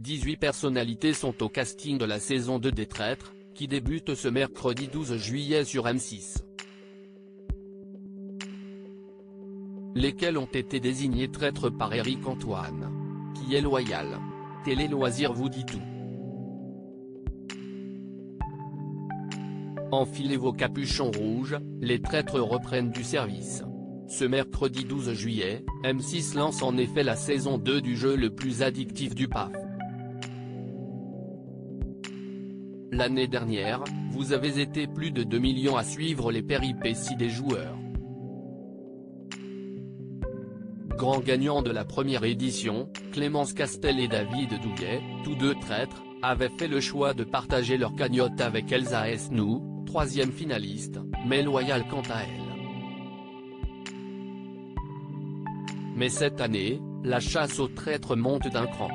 18 personnalités sont au casting de la saison 2 des Traîtres, qui débute ce mercredi 12 juillet sur M6. Lesquels ont été désignés traîtres par Éric Antoine. Qui est loyal? Télé Loisirs vous dit tout. Enfilez vos capuchons rouges, les traîtres reprennent du service. Ce mercredi 12 juillet, M6 lance en effet la saison 2 du jeu le plus addictif du PAF. L'année dernière, vous avez été plus de 2 millions à suivre les péripéties des joueurs. Grands gagnants de la première édition, Clémence Castel et David Douillet, tous deux traîtres, avaient fait le choix de partager leur cagnotte avec Elsa Esnou, troisième finaliste, mais loyale quant à elle. Mais cette année, la chasse aux traîtres monte d'un cran.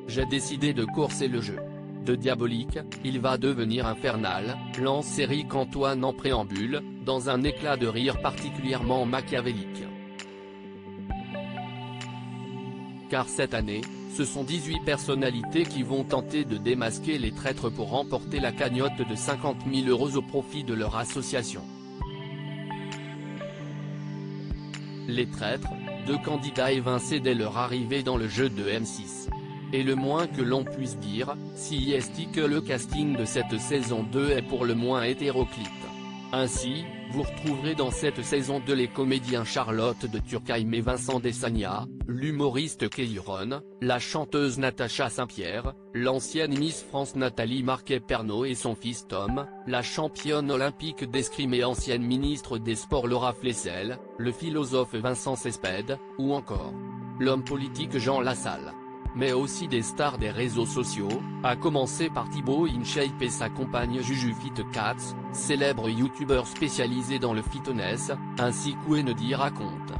J'ai décidé de courser le jeu. De diabolique, il va devenir infernal, lance Éric Antoine en préambule, dans un éclat de rire particulièrement machiavélique. Car cette année, ce sont 18 personnalités qui vont tenter de démasquer les traîtres pour remporter la cagnotte de 50 000 € au profit de leur association. Les traîtres, deux candidats évincés dès leur arrivée dans le jeu de M6. Et le moins que l'on puisse dire, si est que le casting de cette saison 2 est pour le moins hétéroclite. Ainsi, vous retrouverez dans cette saison 2 les comédiens Charlotte de Turckheim et Vincent Desagna, l'humoriste Keyron, la chanteuse Natacha Saint-Pierre, l'ancienne Miss France Nathalie Marquet-Pernot et son fils Tom, la championne olympique d'escrime et ancienne ministre des Sports Laura Flessel, le philosophe Vincent Cespedes, ou encore l'homme politique Jean Lassalle. Mais aussi des stars des réseaux sociaux, à commencer par Thibaut InShape et sa compagne Juju FitCats, célèbre youtubeur spécialisé dans le fitness, ainsi qu'Ouenedi raconte.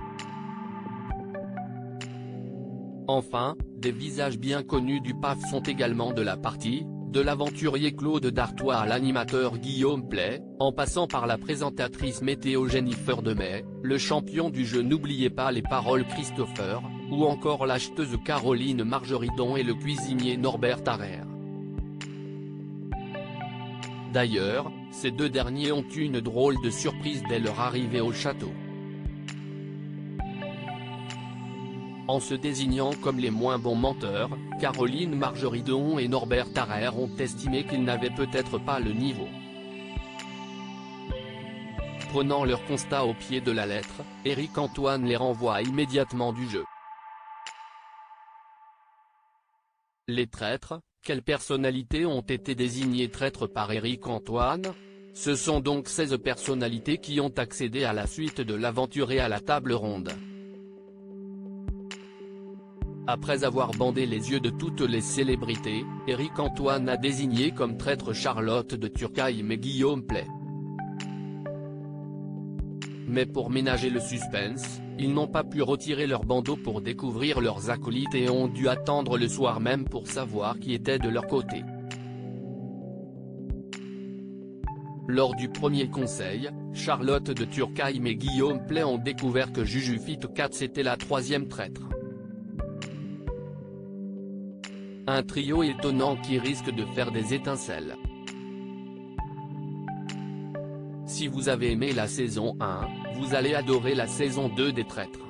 Enfin, des visages bien connus du PAF sont également de la partie, de l'aventurier Claude Dartois à l'animateur Guillaume Play, en passant par la présentatrice météo Jennifer Demey, le champion du jeu N'oubliez pas les paroles Christopher, ou encore l'acheteuse Caroline Margeridon et le cuisinier Norbert Tarrer. D'ailleurs, ces deux derniers ont eu une drôle de surprise dès leur arrivée au château. En se désignant comme les moins bons menteurs, Caroline Margeridon et Norbert Tarrer ont estimé qu'ils n'avaient peut-être pas le niveau. Prenant leur constat au pied de la lettre, Éric Antoine les renvoie immédiatement du jeu. Les traîtres, quelles personnalités ont été désignées traîtres par Éric Antoine? Ce sont donc 16 personnalités qui ont accédé à la suite de l'aventure et à la table ronde. Après avoir bandé les yeux de toutes les célébrités, Éric Antoine a désigné comme traître Charlotte de Turckheim et Guillaume Play. Mais pour ménager le suspense, ils n'ont pas pu retirer leur bandeau pour découvrir leurs acolytes et ont dû attendre le soir même pour savoir qui était de leur côté. Lors du premier conseil, Charlotte de Turckheim et Guillaume Play ont découvert que Juju FitCats était la troisième traître. Un trio étonnant qui risque de faire des étincelles. Si vous avez aimé la saison 1, vous allez adorer la saison 2 des traîtres.